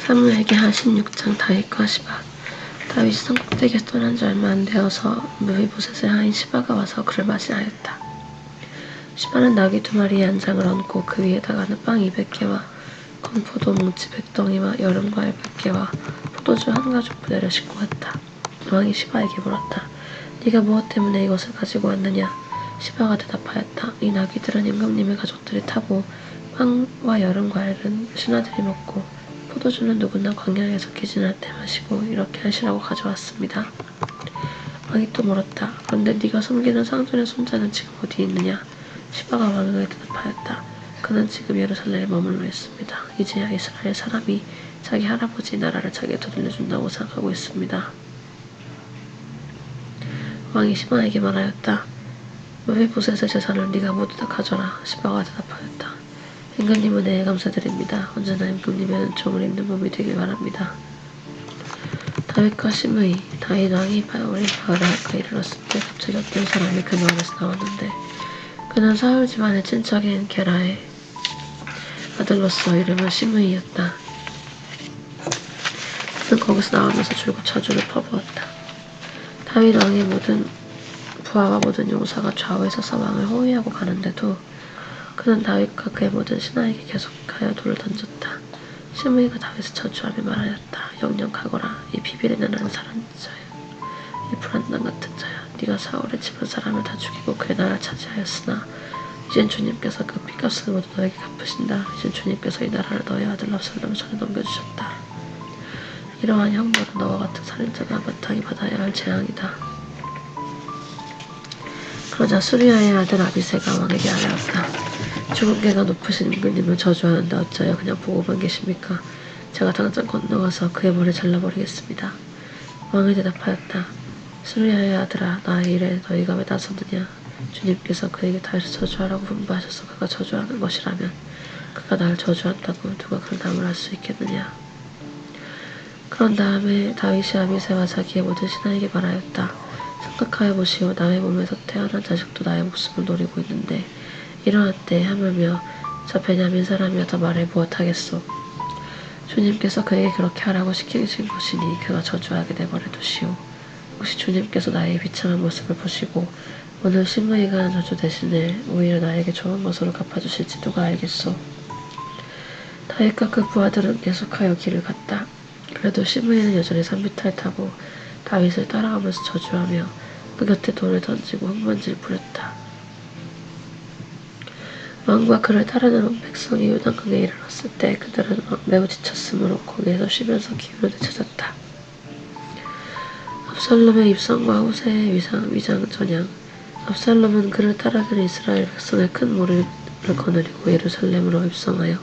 사무엘기 하 16장. 다윗과 시바. 다윗이 산꼭대기에서 떠난 지 얼마 안 되어서 무비보셋의 하인 시바가 와서 그를 맞이하였다. 시바는 나귀 2마리의 안장을 얹고 그 위에다가는 빵 200개와 건포도 뭉치 100덩이와 여름과일 100개와 포도주 1가죽 부대를 싣고 왔다. 왕이 시바에게 물었다. 네가 무엇 때문에 이것을 가지고 왔느냐? 시바가 대답하였다. 이 나귀들은 임금님의 가족들이 타고 빵과 여름과일은 신하들이 먹고 포도주는 누구나 광야에서 기진할 때 마시고 이렇게 하시라고 가져왔습니다. 왕이 또 물었다. 그런데 네가 섬기는 상전의 손자는 지금 어디 있느냐? 시바가 왕에게 대답하였다. 그는 지금 예루살렘에 머물러 있습니다. 이제야 이스라엘 사람이 자기 할아버지 나라를 자기한테 돌려준다고 생각하고 있습니다. 왕이 시바에게 말하였다. 무비보셋의 재산을 네가 모두 다 가져라. 시바가 대답하였다. 임금님 은혜에 감사드립니다. 언제나 임금님의 은총을 입는 몸이 되길 바랍니다. 다윗과 시므이. 다윗 왕이 어린 마을에 가까이 이르렀을 때 갑자기 어떤 사람이 그 마을에서 나왔는데 그는 사울 집안의 친척인 게라의 아들로서 이름은 시므이였다. 그는 거기서 나오면서 줄곧 자주를 퍼부었다. 다윗 왕의 모든 부하와 모든 용사가 좌우에 서서 왕을 호위하고 가는데도 그는 다윗과 그의 모든 신하에게 계속하여 돌을 던졌다. 시므이가 다윗을 저주하며 말하였다. 영영하거라. 이 비빌에 나는 사람 자야. 이 불안당 같은 자야. 네가 사울의 집안 사람을 다 죽이고 그의 나라를 차지하였으나 이젠 주님께서 그 핏값을 모두 너에게 갚으신다. 이젠 주님께서 이 나라를 너의 아들 압살롬의 손에 넘겨주셨다. 이러한 형벌은 너와 같은 살인자가 마땅히 받아야 할 재앙이다. 그러자 수리아의 아들 아비새가 왕에게 아뢰었다. 죽은 개가 높으신 임금님을 저주하는데 어찌하여 그냥 보고만 계십니까? 제가 당장 건너가서 그의 머리를 잘라버리겠습니다. 왕이 대답하였다. 수리아의 아들아, 나의 일에 너희가 왜 나섰느냐? 주님께서 그에게 다윗을 저주하라고 분부하셔서 그가 저주하는 것이라면 그가 나를 저주한다고 누가 그런 담을 할 수 있겠느냐? 그런 다음에 다윗이 아비새와 자기의 모든 신하에게 말하였다. 생각하여 보시오. 남의 몸에서 태어난 자식도 나의 목숨을 노리고 있는데 이러한 때에 하물며 저 베냐민 사람이여 더 말해 무엇하겠소. 주님께서 그에게 그렇게 하라고 시키신 것이니 그가 저주하게 내버려 두시오. 혹시 주님께서 나의 비참한 모습을 보시고 오늘 시므이가 한 저주 대신에 오히려 나에게 좋은 것으로 갚아주실지 누가 알겠소. 다윗과 그 부하들은 계속하여 길을 갔다. 그래도 시므이는 여전히 산비탈 타고 다윗을 따라가면서 저주하며 그 곁에 돌을 던지고 흙먼지를 뿌렸다. 왕과 그를 따르는 백성이 요단강에 이르렀을 때 그들은 매우 지쳤으므로 거기에서 쉬면서 기운을 되찾았다. 압살롬의 입성과 후세의 위장 전향. 압살롬은 그를 따르는 이스라엘 백성의 큰 무리를 거느리고 예루살렘으로 입성하여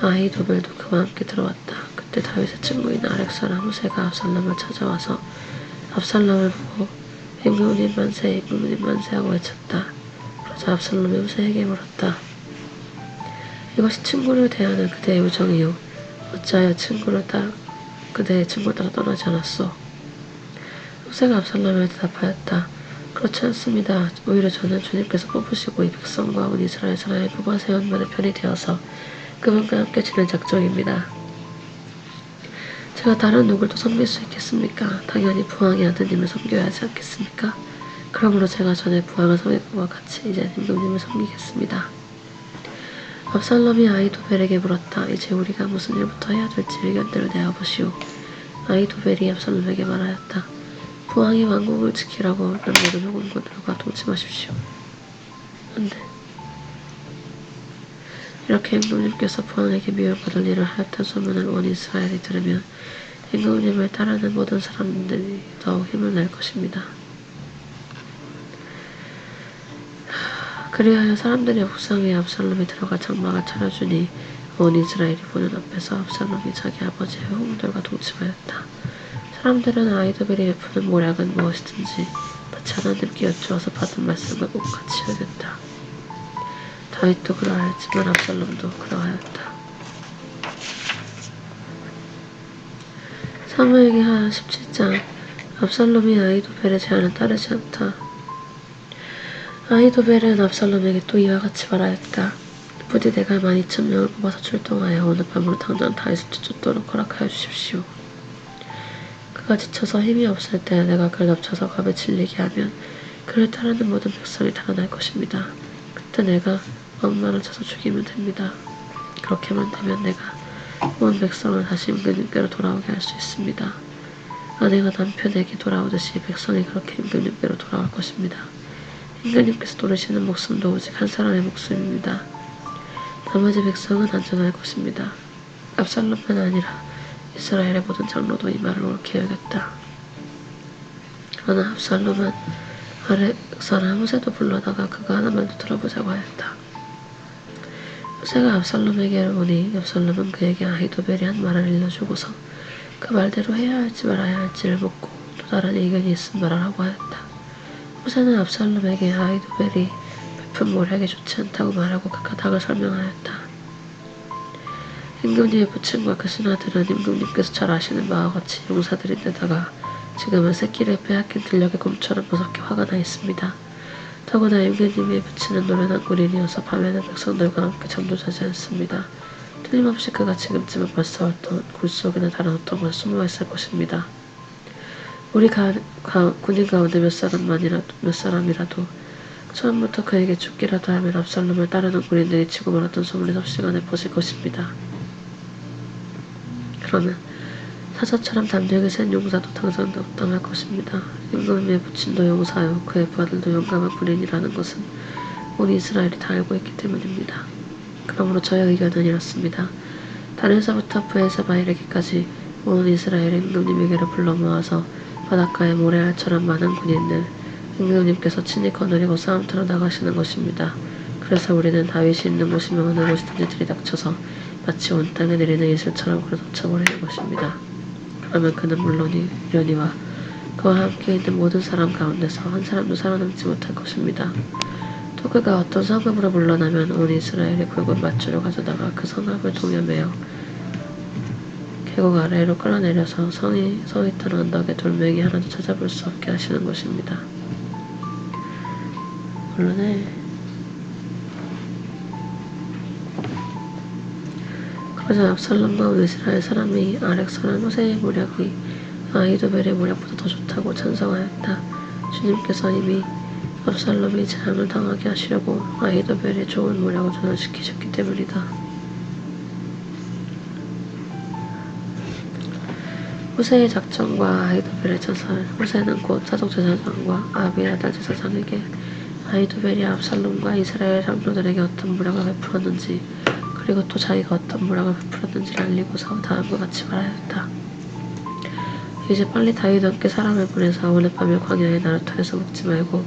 아히도벨도 그와 함께 들어왔다. 그때 다윗의 친구인 아렉 사람 후세가 압살롬을 찾아와서 압살롬을 보고 임금님 만세, 임금님 만세 하고 외쳤다. 그러자 압살롬이 후세에게 물었다. 이것이 친구를 대하는 그대의 우정이요. 어찌하여 그대의 친구를 따라 떠나지 않았소? 후세가 압살롬에 대답하였다. 그렇지 않습니다. 오히려 저는 주님께서 뽑으시고 이 백성과 온 이스라엘 사람이 뽑아 세운 분의 편이 되어서 그분과 함께 지낼 작정입니다. 제가 다른 누굴 또 섬길 수 있겠습니까? 당연히 부왕의 아드님을 섬겨야 하지 않겠습니까? 그러므로 제가 전에 부왕을 섬긴 것과 같이 이제 임금님을 섬기겠습니다. 압살롬이 아히도벨에게 물었다. 이제 우리가 무슨 일부터 해야 될지 의견대로 내어보시오. 아히도벨이 압살롬에게 말하였다. 부왕이 왕국을 지키라고 남겨둔 후궁들과 동침하십시오. 안돼. 이렇게 임금님께서 부왕에게 미움받을 일을 하였다는 소문을 온 이스라엘이 들으면 임금님을 따르는 모든 사람들이 더욱 힘을 낼 것입니다. 그리하여 사람들이 옥상 위에 압살롬이 들어가 장막을 차려주니 온 이스라엘이 보는 앞에서 압살롬이 자기 아버지의 후궁들과 동침하였다. 사람들은 아히도벨이 베푸는 모략은 무엇이든지 마치 하나님께 여쭈어서 받은 말씀과 꼭 같이 여겼다. 다윗도 그러하였지만 압살롬도 그러하였다. 사무엘기 하 17장. 압살롬이 아히도벨의 제안을 따르지 않다. 아히도벨은 압살롬에게 또 이와 같이 말하였다. 부디 내가 12,000명을 뽑아서 출동하여 오늘 밤으로 당장 다윗을 쫓도록 허락하여 주십시오. 그가 지쳐서 힘이 없을 때 내가 그를 덮쳐서 겁에 질리게 하면 그를 따르는 모든 백성이 달아날 것입니다. 그때 내가 왕만을 쳐서 죽이면 됩니다. 그렇게만 되면 내가 온 백성을 다시 임금님께로 돌아오게 할 수 있습니다. 아내가 남편에게 돌아오듯이 백성이 그렇게 임금님께로 돌아올 것입니다. 임금님께서 노리시는 목숨도 오직 한 사람의 목숨입니다. 나머지 백성은 안전할 것입니다. 압살롬만 아니라 이스라엘의 모든 장로도 이 말을 옳게 여겼다. 그러나 압살롬은 아랫 사람 후세도 불러다가 그가 하는 말도 들어보자고 하였다. 후세가 압살롬에게 오니 압살롬은 그에게 아히도벨이 한 말을 일러주고서 그 말대로 해야 할지 말아야 할지를 묻고 또 다른 의견이 있음 말하라고 하였다. 후세는 압살롬에게 아히도벨이 베푼 모략이 좋지 않다고 말하고 그 까닭을 설명하였다. 임금님의 부친과 그 신하들은 임금님께서 잘 아시는 바와 같이 용사들인데다가 지금은 새끼를 빼앗긴 들녘의 곰처럼 무섭게 화가 나 있습니다. 더구나 임금님의 부친은 노련한 군인이어서 밤에는 백성들과 함께 잠도 자지 않습니다. 틀림없이 그가 지금쯤은 벌써 어떤 굴 속이나 다른 어떤 곳에 숨어 있을 것입니다. 우리 군인 가운데 몇 사람이라도 처음부터 그에게 죽기라도 하면 압살롬을 따르는 군인들이 치고 말았던 소문이 섭시간에 퍼질 것입니다. 그러면 사자처럼 담력이 센 용사도 당장 당할 것입니다. 임금님의 부친도 용사요 그의 부하들도 용감한 군인이라는 것은 온 이스라엘이 다 알고 있기 때문입니다. 그러므로 저의 의견은 이렇습니다. 단에서부터 브에세바 이르기까지 온 이스라엘의 임금님에게로 불러 모아서 바닷가에 모래알처럼 많은 군인들 임금님께서 친히 거느리고 싸움터로 나가시는 것입니다. 그래서 우리는 다윗이 있는 곳이며 어느 곳이든지 들이닥쳐서 마치 온 땅에 내리는 이슬처럼 그를 덮쳐버리는 것입니다. 그러면 그는 물론이려니와 그와 함께 있는 모든 사람 가운데서 한 사람도 살아남지 못할 것입니다. 또 그가 어떤 성읍으로 물러나면 온 이스라엘이 굵은 밧줄을 가져다가 그 성읍을 동여매어 계곡 아래로 끌어내려서 성이 서 있던 언덕에 돌멩이 하나도 찾아볼 수 없게 하시는 것입니다. 물론에 그러자 압살롬과 온 이스라엘 사람이 아렉 사람 후세의 모략이 아히도벨의 모략보다 더 좋다고 찬성하였다. 주님께서 이미 압살롬이 재앙을 당하게 하시려고 아히도벨의 좋은 모략을 전환시키셨기 때문이다. 후세의 작전과 아히도벨의 자살. 후세는 곧 사독 제사장과 아비아달 제사장에게 아히도벨이 압살롬과 이스라엘 장로들에게 어떤 모략을 베풀었는지 그리고 또 자기가 어떤 모략을 베풀었는지를 알리고서 다음과 같이 말하였다. 이제 빨리 다윗과 함께 사람을 보내서 오늘 밤에 광야의 나루터에서 묵지 말고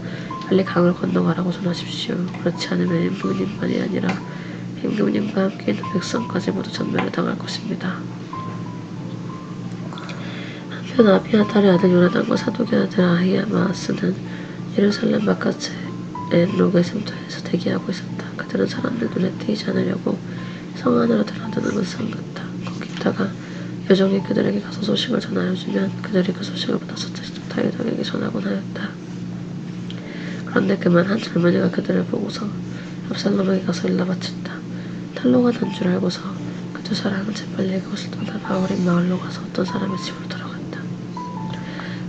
빨리 강을 건너가라고 전하십시오. 그렇지 않으면 임금님만이 아니라 임금님과 함께 있는 백성까지 모두 전멸을 당할 것입니다. 한편 아비아달의 아들 요나단과 사독의 아들 아히마아스는 예루살렘 바깥의 엔록의 샘터에서 대기하고 있었다. 그들은 사람들 눈에 띄지 않으려고 성 안으로 들어드는 것을 삼갔다. 거기다가 여종이 그들에게 가서 소식을 전하여주면 그들이 그 소식을 받아서 직접 다윗에게 전하곤 하였다. 그런데 그만 한 젊은이가 그들을 보고서 압살롬에게 가서 일러 바친다. 탈로가 난 줄 알고서 그 두 사람은 재빨리 그곳을 떠나 바울인 마을로 가서 어떤 사람의 집으로 들어갔다.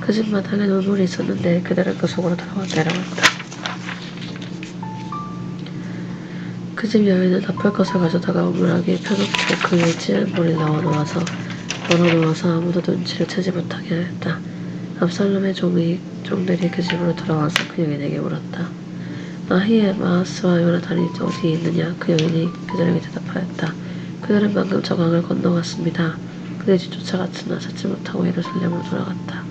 그 집 마당에 우물이 있었는데 그들은 그 속으로 들어가 내려갔다. 그 집 여인은 덮을 것을 가져다가 우물하기에 펴놓고 그 위에 찌는 볼을 넣어놓아서 아무도 눈치를 채지 못하게 하였다. 압살롬의 종들이 그 집으로 들어와서 그 여인에게 물었다. 아히마아스와 요나단이 어디 있느냐? 그 여인이 그들에게 대답하였다. 그들은 방금 저 강을 건너갔습니다. 그들이 쫓아갔으나 찾지 못하고 예루살렘으로 돌아갔다.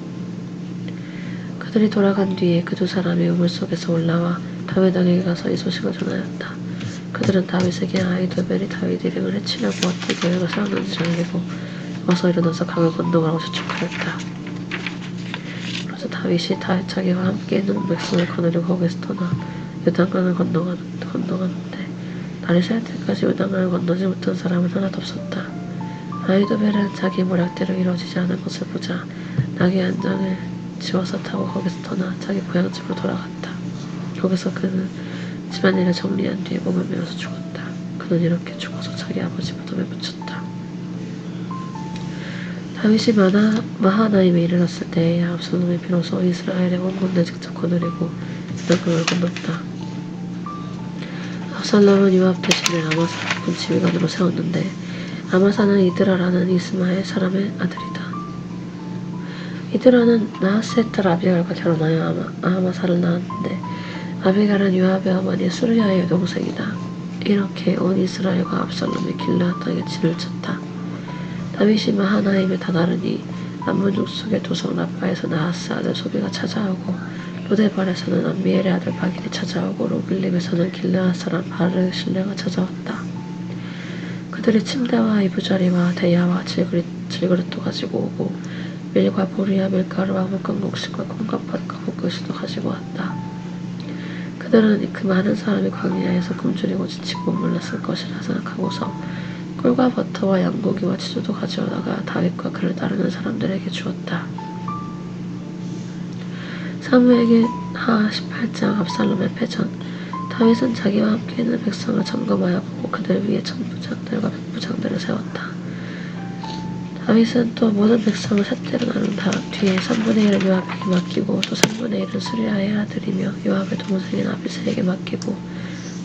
그들이 돌아간 뒤에 그 두 사람이 우물 속에서 올라와 다윗에게 가서 이 소식을 전하였다. 그들은 다윗에게 아히도벨이 다윗 일행을 해치려고 어떤 계획을 세웠는지를 알리고 어서 일어나서 강을 건너가라고 재촉하였다. 그래서 다윗이 자기와 함께 있는 백성을 거느리고 거기서 떠나 요단강을 건너가는데 날이 새 때까지 요단강을 건너지 못한 사람은 하나도 없었다. 아히도벨은 자기 모략대로 이루어지지 않은 것을 보자 나귀 한 장을 지워서 타고 거기서 떠나 자기 고향집으로 돌아갔다. 거기서 그는 집안일을 정리한 뒤에 몸을 메어서 죽었다. 그는 이렇게 죽어서 자기 아버지 무덤에 묻혔다. 다윗이 마하나임에 이르렀을 때에 압살롬이 비로소 이스라엘의 온 군대 직접 거느리고 그를 건넜다. 압살롬은 요압 대신에 아마사를 군지휘관으로 세웠는데 아마사는 이드라라는 이스마엘 사람의 아들이다. 이드라는 나하스의 딸 아비갈과 결혼하여 아마사를 낳았는데 아비갈은 요압의 어머니 수르야의 여동생이다. 이렇게 온 이스라엘과 압살롬이 길르앗 땅에 진을 쳤다. 다윗이 마하나임에 다다르니 암몬 족속의 도성 라빠에서 나하스 아들 소비가 찾아오고 로데발에서는 암미엘의 아들 바길이 찾아오고 로길림에서는 길르앗 사람 바르실레가 찾아왔다. 그들이 침대와 이부자리와 대야와 질그릇도 가지고 오고 밀과 보리와 밀가루와 묵건곡식과 콩깍밭과 볶음식도 가지고 왔다. 그들은 그 많은 사람이 광야에서 굶주리고 지치고 목말랐을 것이라 생각하고서 꿀과 버터와 양고기와 치즈도 가져다가 다윗과 그를 따르는 사람들에게 주었다. 사무엘하 18장 압살롬의 패전. 다윗은 자기와 함께 있는 백성을 점검하여 보고 그들 위에 천부장들과 백부장들을 세웠다. 다윗은 또 모든 백성을 셋대로 나눈 뒤에 3분의 1은 요압에게 맡기고 또 3분의 1은 수리아의 아들이며 요압의 동생인 아비새에게 맡기고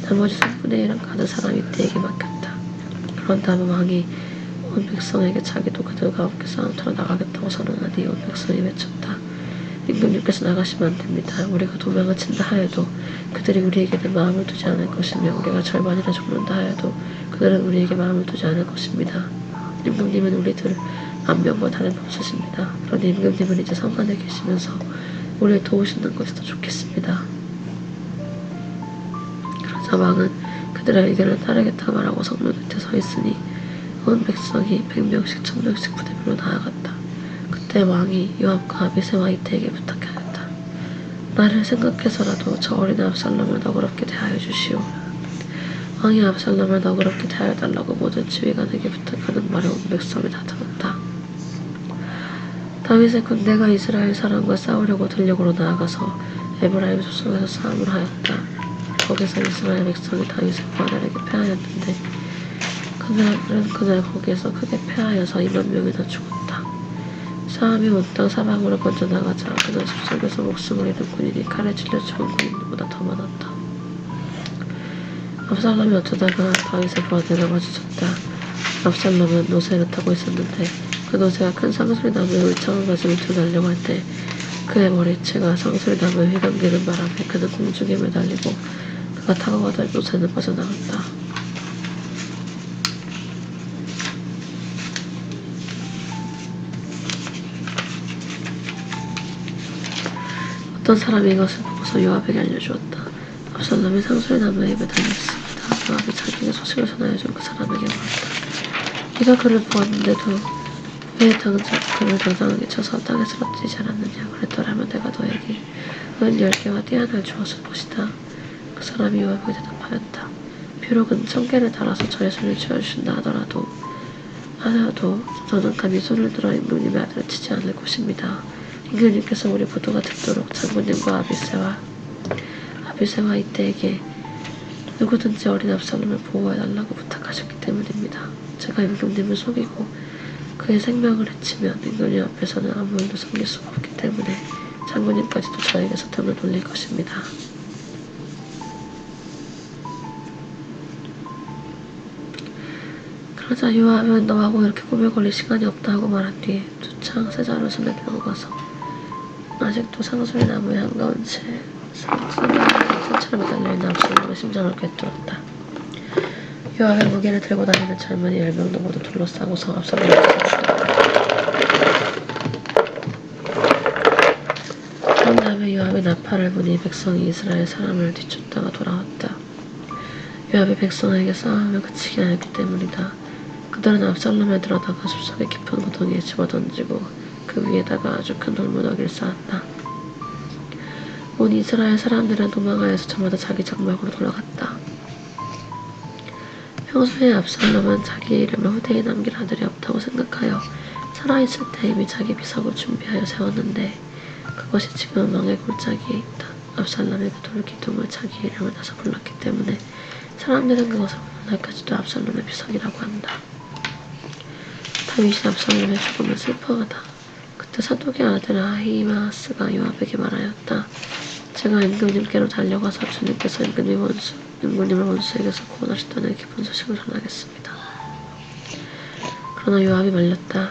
나머지 3분의 1은 가드 사람 이때에게 맡겼다. 그런 다음 왕이 온 백성에게 자기도 그들과 함께 싸움터로 나가겠다고 선언하니 온 백성이 외쳤다. 임금님께서 나가시면 안됩니다. 우리가 도망을 친다 하여도 그들이 우리에게는 마음을 두지 않을 것이며 우리가 절반이나 죽는다 하여도 그들은 우리에게 마음을 두지 않을 것입니다. 임금님은 우리들 만명과 다른 없으십니다. 그러니 임금님은 이제 성 안에 계시면서 우리를 도우시는 것이 더 좋겠습니다. 그러자 왕은 그들의 의견을 따르겠다 말하고 성문 끝에 서 있으니 온 백성이 100명씩 1000명씩 부대별로 나아갔다. 그때 왕이 요압과 아비새와 이태에게 부탁하였다. 나를 생각해서라도 저 어린 압살롬을 너그럽게 대하여 주시오. 왕이 압살롬을 너그럽게 대하여 달라고 모든 지휘관에게 부탁하는 말에 온 백성이 다 들었다. 다윗의 군대가 이스라엘 사람과 싸우려고 들녘으로 나아가서 에브라임 소속에서 싸움을 하였다. 거기서 이스라엘 백성이 다윗의 부하들에게 패하였는데 그날은 그날 거기에서 크게 패하여서 20,000명이나 죽었다. 싸움이 온 땅 사방으로 번져나가자 그날 숲속에서 목숨을 잃은 군인이 칼에 찔려 죽은 군인보다 더 많았다. 압살롬이 어쩌다가 다윗의 부하들과 마주쳤다. 압살롬은 노새를 타고 있었는데 그 노새가 큰 상수리 나무에 울창한 가지 밑으로 달려갈 때 그의 머리채가 상수리 나무에 휘감기는 바람에 그는 공중에 매달리고 그가 타고 가던 노새는 빠져나갔다. 어떤 사람이 이것을 보고서 요압에게 알려주었다. 압살롬이 상수리 나무에 매달렸습니다. 요압이 자기에게 소식을 전하여준 그 사람에게 말했다. 네가 그를 보았는데도 왜 그를 당당하게 쳐서 땅에 쓰러뜨리지 않았느냐. 그랬더라면 내가 너에게 은 10개와 띠 하나를 주었을 것이다. 그 사람이 요압에게 대답하였다. 비록 은 1000개를 달아서 저의 손을 쥐어주신다 하더라도 저는 감히 손을 들어 임금님의 아들을 치지 않을 것입니다. 임금님께서 우리 모두가 듣도록 장군님과 아비새와 이때에게 누구든지 어린 압살롬을 보호해달라고 부탁하셨기 때문입니다. 제가 임금님을 속이고 그의 생명을 해치면 임금님 앞에서는 아무 일도 섬길 수가 없기 때문에 장군님까지도 저에게서 등을 돌릴 것입니다. 그러자 요압은 너하고 이렇게 꾸물거릴 시간이 없다 하고 말한 뒤에 두 창 세자를 손에 들고 가서 아직도 상수리 나무의 한가운 채 상처럼 매달려있는 압살롬의 심장을 꿰뚫었다. 요압의 무기를 들고 다니는 젊은이 10명도 모두 둘러싸고서 압살롬을 잡아주었다. 그런 다음에 요압이 나팔을 부니 백성이 이스라엘 사람을 뒤쫓다가 돌아왔다. 요압이 백성에게 싸움을 그치지 않았기 때문이다. 그들은 압살롬을 들어다가 숲속의 깊은 구덩이에 집어던지고 그 위에다가 아주 큰 돌무더기를 쌓았다. 온 이스라엘 사람들은 도망하여서 저마다 자기 장막으로 돌아갔다. 평소에 압살롬은 자기 이름을 후대에 남길 아들이 없다고 생각하여 살아있을 때 이미 자기 비석을 준비하여 세웠는데 그것이 지금 왕의 골짜기에 있다. 압살롬이 그 돌기둥을 자기 이름을 따서 불렀기 때문에 사람들은 그것을 보면서 그날까지도 압살롬의 비석이라고 한다. 다윗이 압살롬의 죽음을 슬퍼하다. 그때 사독의 아들 아히마아스가 요압에게 말하였다. 제가 임금님께로 달려가서 주님께서 임금님을 원수에게서 구원하셨다는 기쁜 소식을 전하겠습니다. 그러나 요압이 말렸다.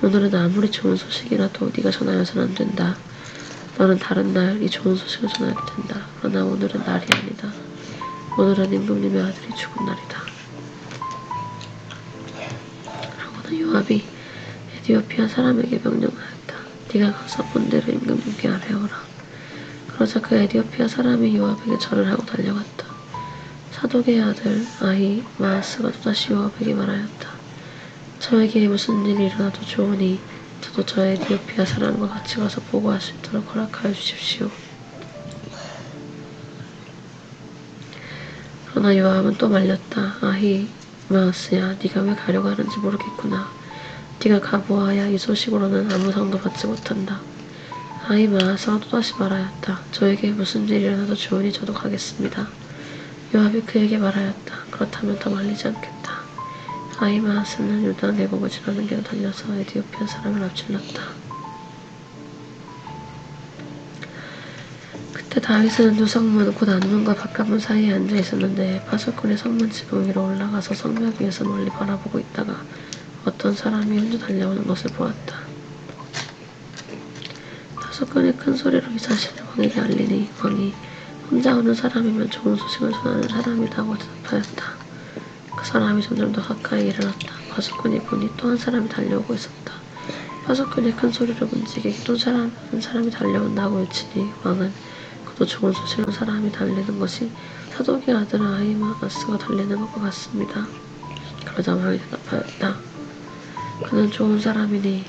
오늘은 아무리 좋은 소식이라도 네가 전하여서는 안 된다. 너는 다른 날 이 좋은 소식을 전하게 된다. 그러나 오늘은 날이 아니다. 오늘은 임금님의 아들이 죽은 날이다. 그러고는 요압이 에디오피아 사람에게 명령하였다. 네가 가서 본대로 임금님께 아뢰어라. 그러자 그 에디오피아 사람이 요압에게 절을 하고 달려갔다. 사독의 아들 아히마아스가 또다시 요압에게 말하였다. 저에게 무슨 일이 일어나도 좋으니 저도 저 에디오피아 사람과 같이 가서 보고할 수 있도록 허락하여 주십시오. 그러나 요압은 또 말렸다. 아히마아스야, 네가 왜 가려고 하는지 모르겠구나. 네가 가보아야 이 소식으로는 아무 상도 받지 못한다. 아히마아스가 또다시 말하였다. 저에게 무슨 일이 일어나도 좋으니 저도 가겠습니다. 요압이 그에게 말하였다. 그렇다면 더 말리지 않겠다. 아히마아스는 요단 계곡을 지나는 길로 달려서 에디오피아 사람을 앞질렀다. 그때 다윗은 두 성문 곧 안문과 바깥문 사이에 앉아 있었는데 파수꾼이 성문 지붕 위로 올라가서 성벽 위에서 멀리 바라보고 있다가 어떤 사람이 혼자 달려오는 것을 보았다. 파수꾼이 큰 소리로 이 사실을 왕에게 알리니 왕이 혼자 오는 사람이면 좋은 소식을 전하는 사람이라고 대답하였다. 그 사람이 점점 더 가까이 이르렀다. 파수꾼이 보니 또 한 사람이 달려오고 있었다. 파수꾼이 큰 소리로 문지기게 또 한 사람이 달려온다고 외치니 왕은 그도 좋은 소식으로 사람이 달리는 것이 사독의 아들 아히마아스가 달리는 것과 같습니다. 그러자 왕이 대답하였다. 그는 좋은 사람이니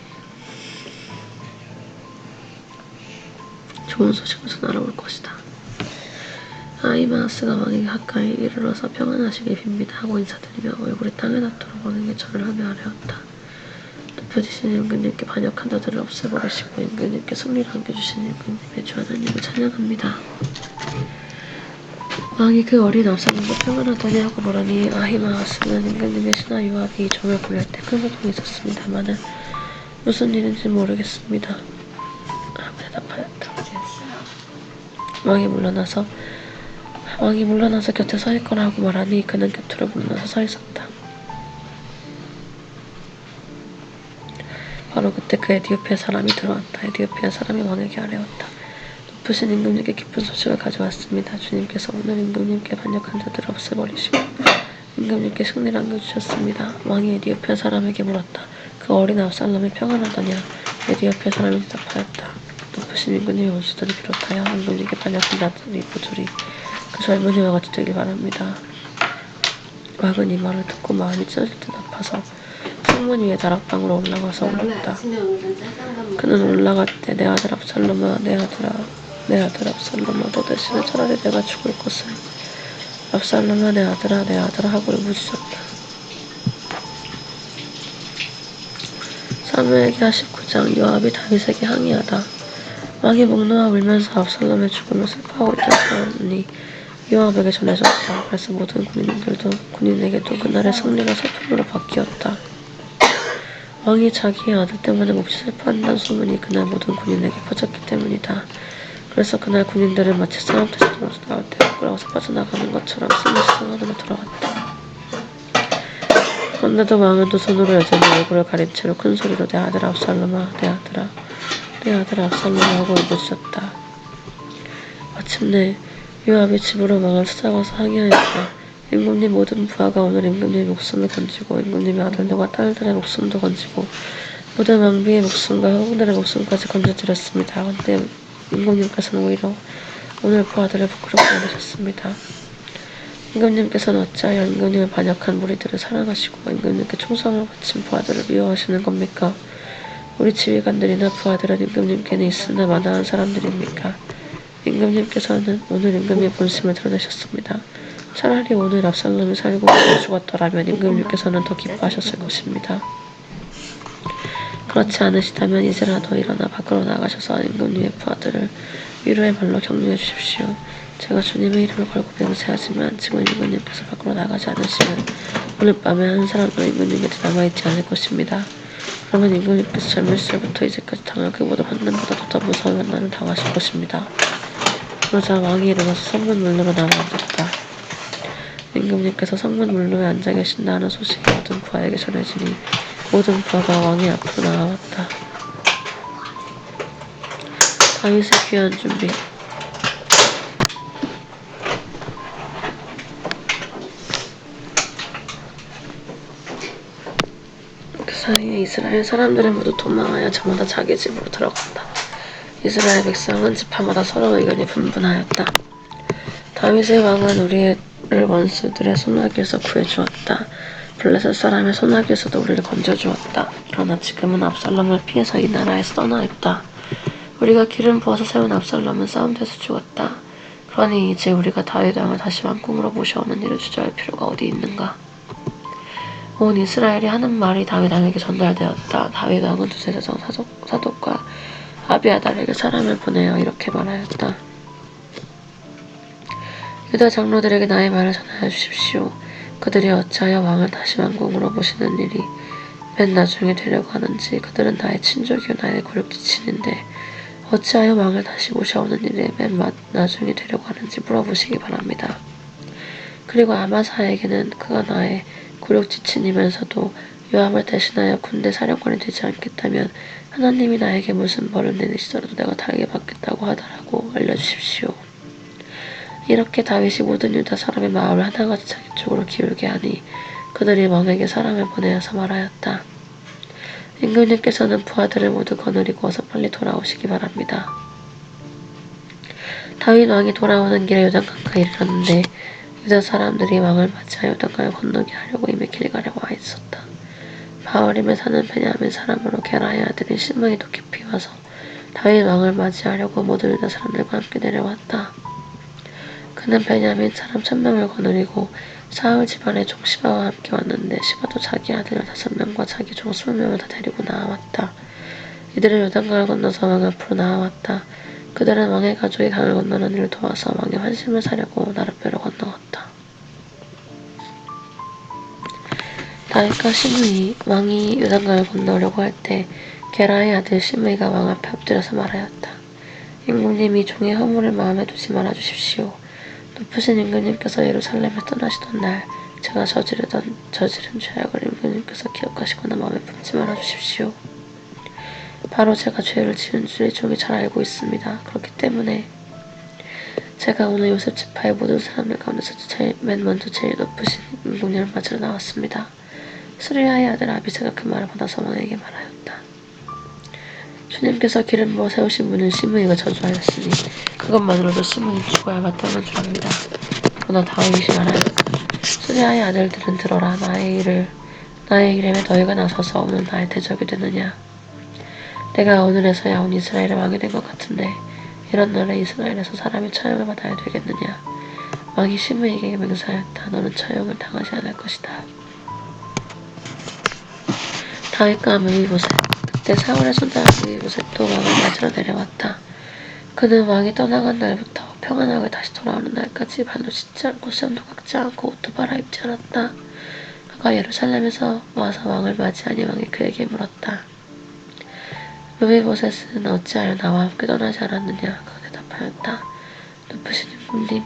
좋은 소식을 전하러 올 것이다. 아히마아스가 왕에게 가까이 이르러서 평안하시길 빕니다 하고 인사드리며 얼굴이 땅에 닿도록 왕에게 절을 하며 아뢰었다. 높여지신 임금님께 반역한 자들을 없애버리시고 임금님께 승리를 안겨주신 임금님의 주 하나님을 찬양합니다. 왕이 그 어린 압살롬과 평안하더니 하고 물으니 아히마아스는 임금님의 신하 요압이 이 종을 보낼 때 큰 고통이 있었습니다마는 무슨 일인지 모르겠습니다 하고 대답하였다. 왕이 물러나서 곁에 서 있거라 하고 말하니 그는 곁으로 물러나서 서 있었다. 바로 그때 그 에디오피아 사람이 들어왔다. 에디오피아 사람이 왕에게 아뢰었다. 높으신 임금님께 기쁜 소식을 가져왔습니다. 주님께서 오늘 임금님께 반역한 자들을 없애버리시고 임금님께 승리를 안겨주셨습니다. 왕이 에디오피아 사람에게 물었다. 그 어린 압살롬이 평안하더냐? 에디오피아 사람이 대답하였다. 높으신 임금님의 원수들을 비롯하여 임금님께 반역한 자들이 모조리 그 젊은이와 같이 되길 바랍니다. 왕은 이 말을 듣고 마음이 찢어질 듯 아파서 성문 위에 다락방으로 올라가서 울었다. 그는 올라갈 때 내 아들 압살롬아, 내 아들 압살롬아, 너 대신에 차라리 내가 죽을 것을. 압살롬아, 내 아들아 하고 울부짖었다. 사무엘기하 19장. 요압이 다윗에게 항의하다. 왕이 목놓아 울면서 압살롬의 죽음을 슬퍼하고 있다니 요압에게 전해졌다. 그래서 모든 군인에게도 그날의 승리가 소풍으로 바뀌었다. 왕이 자기의 아들 때문에 몹시 슬퍼한다는 소문이 그날 모든 군인에게 퍼졌기 때문이다. 그래서 그날 군인들은 마치 싸움 대신으로서 나올 때 부끄러워서 빠져나가는 것처럼 슬리슬 안으로 들어갔다. 그런데도 왕은 두 손으로 여전히 얼굴을 가린 채로 큰 소리로 내 아들 압살롬아, 내 아들 압살롬아 하고 울부짖었다. 마침내 요압이 집으로 왕을 찾아가서 항의하였다. 임금님 모든 부하가 오늘 임금님의 목숨을 건지고 임금님의 아들들과 딸들의 목숨도 건지고 모든 왕비의 목숨과 후궁들의 목숨까지 건져드렸습니다. 그런데 임금님께서는 오히려 오늘 부하들을 부끄럽게 만드셨습니다. 임금님께서는 어찌하여 임금님을 반역한 무리들을 사랑하시고 임금님께 충성을 바친 부하들을 미워하시는 겁니까? 우리 지휘관들이나 부하들은 임금님께는 있으나 마다한 사람들입니까? 임금님께서는 오늘 임금님의 본심을 드러내셨습니다. 차라리 오늘 압살롬이 살고 죽었더라면 임금님께서는 더 기뻐하셨을 것입니다. 그렇지 않으시다면 이제라도 일어나 밖으로 나가셔서 임금님의 부하들을 위로의 말로 격려해 주십시오. 제가 주님의 이름을 걸고 맹세하지만 지금 임금님께서 밖으로 나가지 않으시면 오늘 밤에 한 사람도 임금님 곁에 남아있지 않을 것입니다. 그러면 임금님께서 젊은 시절부터 이제까지 당한 그 모든 환난보다도 더 무서운 환난을 당하실 것입니다. 그러자 왕이 일어나서 성문 문으로 나와 앉았다. 임금님께서 성문 문로에 앉아 계신다 하는 소식이 모든 부하에게 전해지니 모든 부하가 왕의 앞으로 나아왔다. 다윗의 귀한 준비. 그 사이에 이스라엘 사람들은 모두 도망하여 저마다 자기 집으로 들어간다. 이스라엘 백성은 지파마다 서로 의견이 분분하였다. 다윗의 왕은 우리를 원수들의 손아귀에서 구해주었다. 블레셋 사람의 손아귀에서도 우리를 건져주었다. 그러나 지금은 압살롬을 피해서 이 나라에서 떠나 있다. 우리가 기름 부어서 세운 압살롬은 싸움터에서 죽었다. 그러니 이제 우리가 다윗 왕을 다시 왕궁으로 모셔오는 일을 주저할 필요가 어디 있는가. 온 이스라엘이 하는 말이 다윗 왕에게 전달되었다. 다윗 왕은 두세 대장 사독과 아비아달에게 사람을 보내어 이렇게 말하였다. 유다 장로들에게 나의 말을 전하여 주십시오. 그들이 어찌하여 왕을 다시 왕궁으로 모시는 일이 맨 나중에 되려고 하는지 그들은 나의 친족이요 나의 골육지친인데 어찌하여 왕을 다시 모셔오는 일이 맨 나중에 되려고 하는지 물어보시기 바랍니다. 그리고 아마사에게는 그가 나의 굴욕지친이면서도 요압을 대신하여 군대 사령관이 되지 않겠다면 하나님이 나에게 무슨 벌을 내리시더라도 내가 다르게 받겠다고 하더라고 알려주십시오. 이렇게 다윗이 모든 유다 사람의 마음을 하나같이 자기 쪽으로 기울게 하니 그들이 왕에게 사람을 보내어서 말하였다. 임금님께서는 부하들을 모두 거느리고 어서 빨리 돌아오시기 바랍니다. 다윗 왕이 돌아오는 길에 요단강가에 이르렀는데 유다 사람들이 왕을 맞이하여 요단강을 건너게 하려고 이미 길갈에 와 있었다. 바울임에 사는 베냐민 사람으로 게라의 아들인 시므이도 깊이 와서 다윗 왕을 맞이하려고 모든 유다 사람들과 함께 내려왔다. 그는 베냐민 사람 1000명을 거느리고 사울 집안의 종 시바와 함께 왔는데 시바도 자기 아들 15명과 자기 종 20명을 다 데리고 나아왔다. 이들은 요단강을 건너서 왕 앞으로 나아왔다. 그들은 왕의 가족이 강을 건너는 일을 도와서 왕의 환심을 사려고 나룻배로 건너왔다. 다윗과 시므이 왕이 요단강을 건너려고 할 때 게라의 아들 시므이가 왕 앞에 엎드려서 말하였다. 임금님이 종의 허물을 마음에 두지 말아주십시오. 높으신 임금님께서 예루살렘에 떠나시던 날 제가 저지른 죄악을 임금님께서 기억하시거나 마음에 품지 말아주십시오. 바로 제가 죄를 지은 줄이 종이 잘 알고 있습니다. 그렇기 때문에 제가 오늘 요셉 지파의 모든 사람들 가운데서 맨 먼저 제일 높으신 임금님을 맞으러 나왔습니다. 스루야의 아들 아비새가 그 말을 받아서 왕에게 말하였다. 주님께서 기름 부어 세우신 분은 시므이가 저주하였으니 그것만으로도 시므이는 죽어야 마땅한 줄 압니다. 그러나 다윗이 말하였다. 스루야의 아들들은 들어라. 나의 이름에 너희가 나서서 오늘 나의 대적이 되느냐. 내가 오늘에서야 온 이스라엘의 왕이 된 것 같은데 이런 날에 이스라엘에서 사람이 처형을 받아야 되겠느냐. 왕이 시므이에게 맹세하였다. 너는 처형을 당하지 않을 것이다. 다윗과 므비보셋. 그때 사울의 손자 므비보셋도 왕을 맞으러 내려왔다. 그는 왕이 떠나간 날부터 평안하게 다시 돌아오는 날까지 발도 씻지 않고 수염도 깎지 않고 옷도 갈아입지 않았다. 그가 예루살렘에서 와서 왕을 맞이하니 왕이 그에게 물었다. 므비보셋은 어찌하여 나와 함께 떠나지 않았느냐. 그가 대답하였다. 높으신 임금님,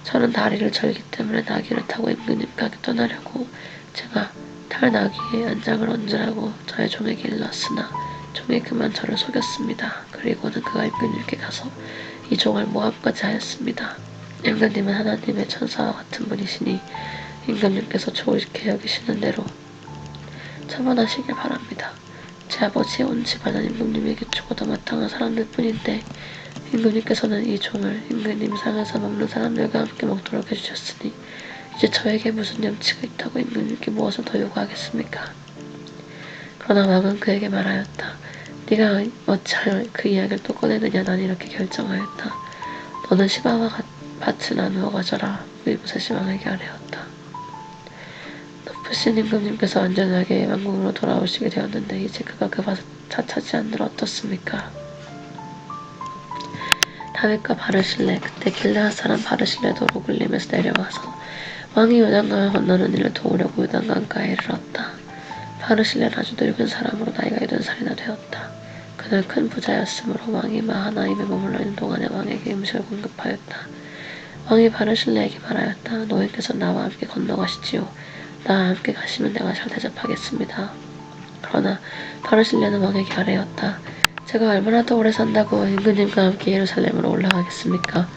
저는 다리를 절기 때문에 나귀를 타고 임금님께 떠나려고 제가 탈 나귀에 안장을 얹으라고 저의 종에게 일렀으나 종이 그만 저를 속였습니다. 그리고는 그가 임금님께 가서 이 종을 모함까지 하였습니다. 임금님은 하나님의 천사와 같은 분이시니 임금님께서 좋게 여기시는 대로 처벌하시길 바랍니다. 제 아버지의 온 집안은 임금님에게 죽어도 마땅한 사람들 뿐인데 임금님께서는 이 종을 임금님 상에서 먹는 사람들과 함께 먹도록 해주셨으니 이제 저에게 무슨 염치가 있다고 임금님께 무엇을 더 요구하겠습니까? 그러나 왕은 그에게 말하였다. 네가 어찌하여 그 이야기를 또 꺼내느냐. 난 이렇게 결정하였다. 너는 시바와 밭을 나누어 가져라. 므비보셋이 왕에게 아뢰었다. 높으신 임금님께서 안전하게 왕궁으로 돌아오시게 되었는데 이제 그가 그 밭을 다 차지한 들 어떻습니까? 다윗과 바르실레 그때 길르앗 사람 바르실레도 로글림에서 내려와서 왕이 요단강을 건너는 일을 도우려고 요단강가에 이르렀다. 바르실레는 아주 늙은 사람으로 나이가 80살이나 되었다. 그는 큰 부자였으므로 왕이 마하나임에 머물러 있는 동안에 왕에게 음식을 공급하였다. 왕이 바르실레에게 말하였다. 노인께서 나와 함께 건너가시지요. 나와 함께 가시면 내가 잘 대접하겠습니다. 그러나 바르실레는 왕에게 아뢰었다. 제가 얼마나 더 오래 산다고 임금님과 함께 예루살렘으로 올라가겠습니까?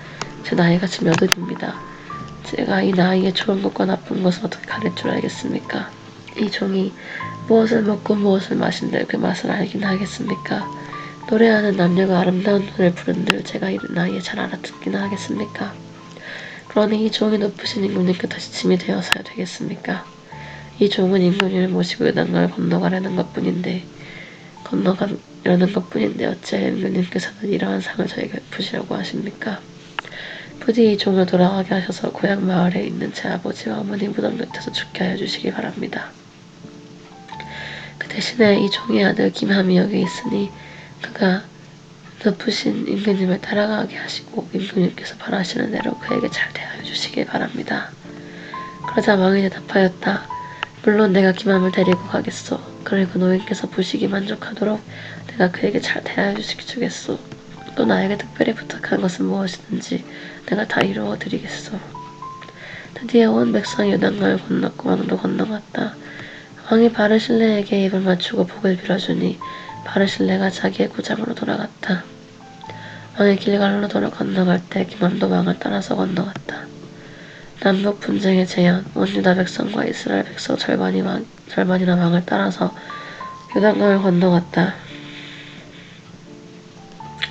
제 나이가 지금 80입니다. 제가 이 나이에 좋은 것과 나쁜 것을 어떻게 가릴 줄 알겠습니까? 이 종이 무엇을 먹고 무엇을 마신들 그 맛을 알긴 하겠습니까? 노래하는 남녀가 아름다운 노래를 부른들 제가 이 나이에 잘 알아듣기는 하겠습니까? 그러니 이 종이 높으신 임금님께 다시 짐이 되어서야 되겠습니까? 이 종은 임금님을 모시고 요단강을 건너가려는 것뿐인데 어째 임금님께서는 이러한 상을 저에게 베푸시려고 하십니까? 부디 이 종을 돌아가게 하셔서 고향 마을에 있는 제 아버지와 어머니 무덤 곁에서 죽게 하여 주시기 바랍니다. 그 대신에 이 종의 아들 김함이 여기 있으니 그가 높으신 임금님을 따라가게 하시고 임금님께서 바라시는 대로 그에게 잘 대하여 주시길 바랍니다. 그러자 왕이 대답하였다. 물론 내가 김함을 데리고 가겠소. 그리고 노인께서 보시기 만족하도록 내가 그에게 잘 대하여 주겠소. 또 나에게 특별히 부탁한 것은 무엇이든지 내가 다 이루어 드리겠소. 드디어 온 백성이 요단강을 건넜고 왕도 건너갔다. 왕이 바르실레에게 입을 맞추고 복을 빌어주니 바르실레가 자기의 고장으로 돌아갔다. 왕이 길갈로 건너갈 때 김함도 왕을 따라서 건너갔다. 남북 분쟁의 재현, 온 유다 백성과 이스라엘 백성 절반이나 왕을 따라서 요단강을 건너갔다.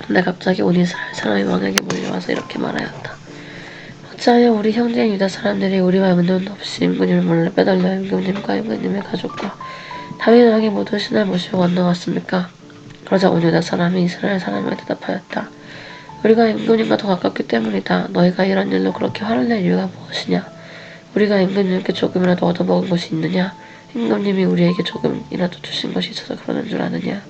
근데 갑자기 온 이스라엘 사람이 왕에게 몰려와서 이렇게 말하였다. 어찌하여 우리 형제인 유다 사람들이 우리와 문전도 없이 임금님을 몰래 빼돌려 임금님과 임금님의 가족과 다윗 왕이 모두 신을 모시고 건너갔습니까? 그러자 온 유다 사람이 이스라엘 사람에게 대답하였다. 우리가 임금님과 더 가깝기 때문이다. 너희가 이런 일로 그렇게 화를 낼 이유가 무엇이냐? 우리가 임금님께 조금이라도 얻어먹은 것이 있느냐? 임금님이 우리에게 조금이라도 주신 것이 있어서 그러는 줄 아느냐?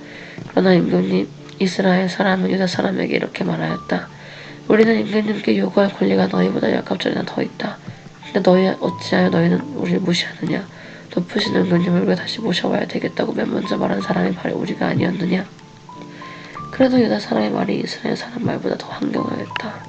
그러나 임금님 이스라엘 사람은 유다 사람에게 이렇게 말하였다. 우리는 임금님께 요구할 권리가 너희보다 10갑절이나 더 있다. 근데 어찌하여 너희는 우리를 무시하느냐? 높으신 임금님을 우리가 다시 모셔와야 되겠다고 맨 먼저 말한 사람이 바로 우리가 아니었느냐? 그래도 유다 사람의 말이 이스라엘 사람 말보다 더 황경하였다.